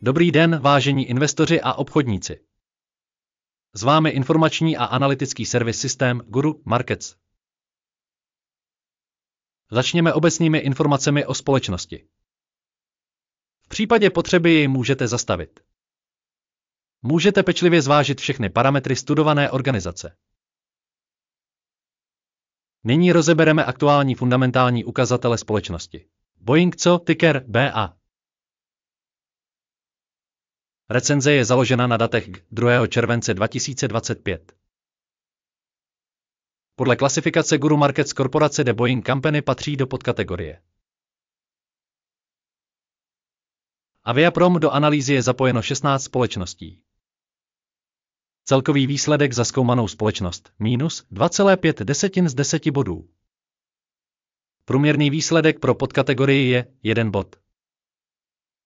Dobrý den, vážení investoři a obchodníci. S vámi informační a analytický servis systém Guru Markets. Začněme obecnými informacemi o společnosti. V případě potřeby ji můžete zastavit. Můžete pečlivě zvážit všechny parametry studované organizace. Nyní rozebereme aktuální fundamentální ukazatele společnosti. Boeing Co, ticker BA. Recenze je založena na datech k 2. července 2025. Podle klasifikace Guru Markets korporace The Boeing Company patří do podkategorie Aviaprom. Do analýzy je zapojeno 16 společností. Celkový výsledek za zkoumanou společnost minus 2,5 z 10 bodů. Průměrný výsledek pro podkategorii je 1 bod.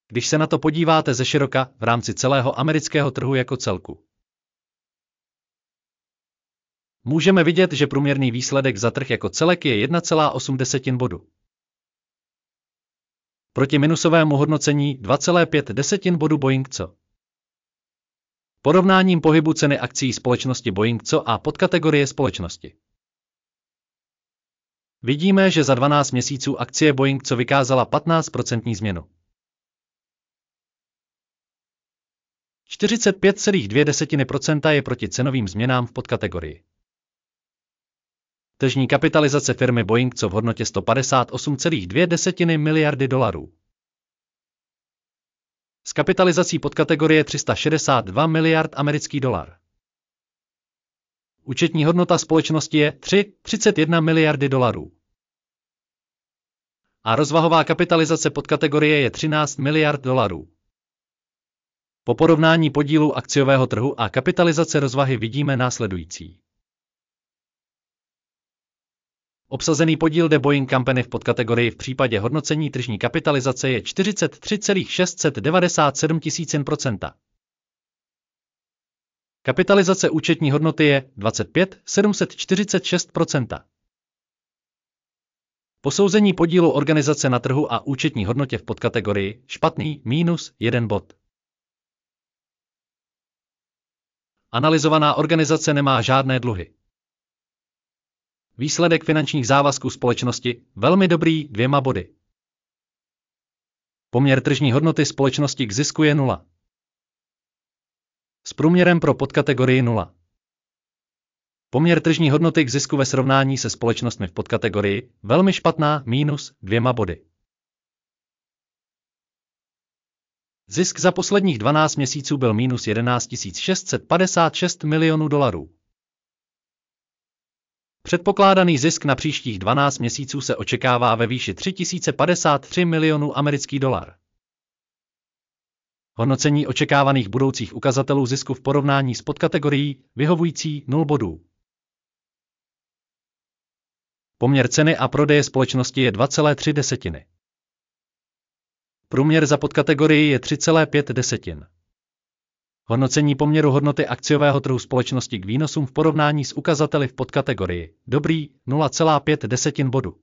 Když se na to podíváte ze široka v rámci celého amerického trhu jako celku, můžeme vidět, že průměrný výsledek za trh jako celek je 1,8 bodu. Proti minusovému hodnocení 2,5 bodu Boeing Co. Porovnáním pohybu ceny akcií společnosti Boeing Co a podkategorie společnosti. Vidíme, že za 12 měsíců akcie Boeing Co vykázala 15% změnu. 45,2% je proti cenovým změnám v podkategorii. Tržní kapitalizace firmy Boeing Co v hodnotě 158,2 miliardy dolarů. S kapitalizací podkategorie 362 miliard americký dolar. Účetní hodnota společnosti je 31 miliardy dolarů. A rozvahová kapitalizace podkategorie je 13 miliard dolarů. Po porovnání podílu akciového trhu a kapitalizace rozvahy vidíme následující. Obsazený podíl The Boeing Company v podkategorii v případě hodnocení tržní kapitalizace je 43,697 %. Kapitalizace účetní hodnoty je 25,746 %. Posouzení podílu organizace na trhu a účetní hodnotě v podkategorii špatný minus 1 bod. Analyzovaná organizace nemá žádné dluhy. Výsledek finančních závazků společnosti velmi dobrý 2 body. Poměr tržní hodnoty společnosti k zisku je 0. S průměrem pro podkategorii 0. Poměr tržní hodnoty k zisku ve srovnání se společnostmi v podkategorii velmi špatná minus 2 body. Zisk za posledních 12 měsíců byl minus 11 656 milionů dolarů. Předpokládaný zisk na příštích 12 měsíců se očekává ve výši 3053 milionů americký dolar. Hodnocení očekávaných budoucích ukazatelů zisku v porovnání s podkategorií vyhovující 0 bodů. Poměr ceny a prodeje společnosti je 2,3. Průměr za podkategorii je 3,5. Hodnocení poměru hodnoty akciového trhu společnosti k výnosům v porovnání s ukazateli v podkategorii dobrý 0,5 bodu.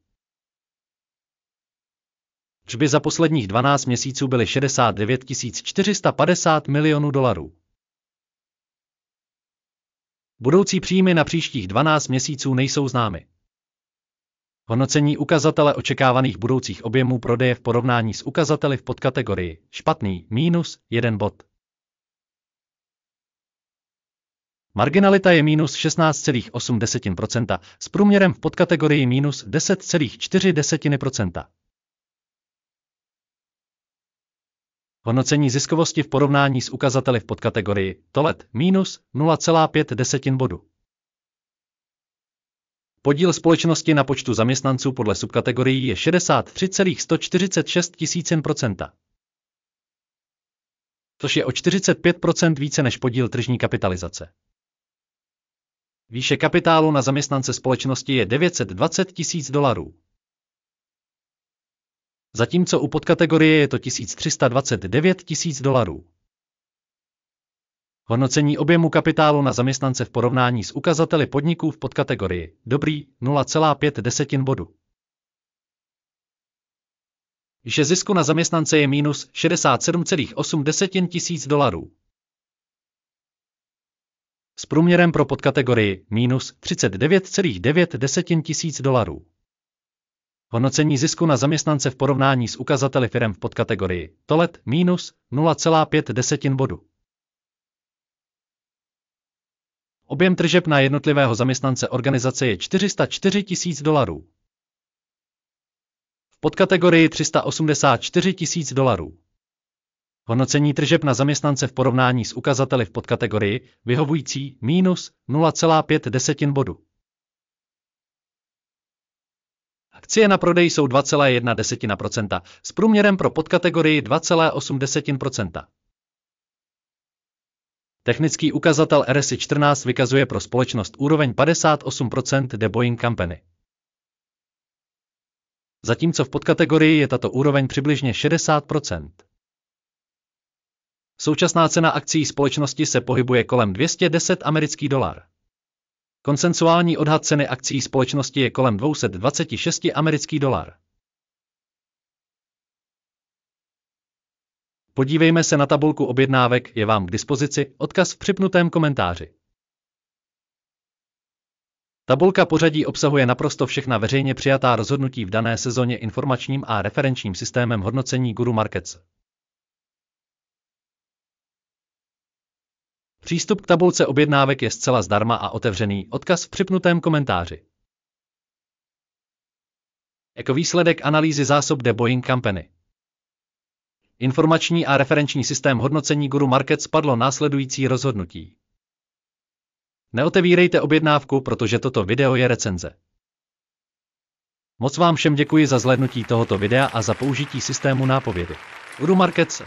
Tržby za posledních 12 měsíců byly 69 450 milionů dolarů. Budoucí příjmy na příštích 12 měsíců nejsou známy. Hodnocení ukazatele očekávaných budoucích objemů prodeje v porovnání s ukazateli v podkategorii špatný minus 1 bod. Marginalita je minus 16,8% s průměrem v podkategorii minus 10,4%. Hodnocení ziskovosti v porovnání s ukazateli v podkategorii TOLET minus 0,5 bodu. Podíl společnosti na počtu zaměstnanců podle subkategorií je 63,146 %. Což je o 45% více než podíl tržní kapitalizace. Výše kapitálu na zaměstnance společnosti je 920 000 dolarů. Zatímco u podkategorie je to 1329 000 dolarů. Hodnocení objemu kapitálu na zaměstnance v porovnání s ukazateli podniků v podkategorii dobrý 0,5 bodu. Výše zisku na zaměstnance je minus 67,8 tisíc dolarů. S průměrem pro podkategorii minus 39,9 tisíc dolarů. Hodnocení zisku na zaměstnance v porovnání s ukazateli firem v podkategorii TOLET minus 0,5 bodu. Objem tržeb na jednotlivého zaměstnance organizace je 404 tisíc dolarů. V podkategorii 384 tisíc dolarů. Hodnocení tržeb na zaměstnance v porovnání s ukazateli v podkategorii vyhovující minus 0,5 bodu. Akcie na prodej jsou 2,1% s průměrem pro podkategorii 2,8%. Technický ukazatel RSI 14 vykazuje pro společnost úroveň 58% The Boeing Company. Zatímco v podkategorii je tato úroveň přibližně 60%. Současná cena akcií společnosti se pohybuje kolem $210. Konsensuální odhad ceny akcií společnosti je kolem $226. Podívejme se na tabulku objednávek, je vám k dispozici, odkaz v připnutém komentáři. Tabulka pořadí obsahuje naprosto všechna veřejně přijatá rozhodnutí v dané sezóně informačním a referenčním systémem hodnocení Guru Markets. Přístup k tabulce objednávek je zcela zdarma a otevřený, odkaz v připnutém komentáři. Jako výsledek analýzy zásob The Boeing Company. Informační a referenční systém hodnocení Guru Markets padlo následující rozhodnutí. Neotevírejte objednávku, protože toto video je recenze. Moc vám všem děkuji za zhlédnutí tohoto videa a za použití systému nápovědy. Guru Markets.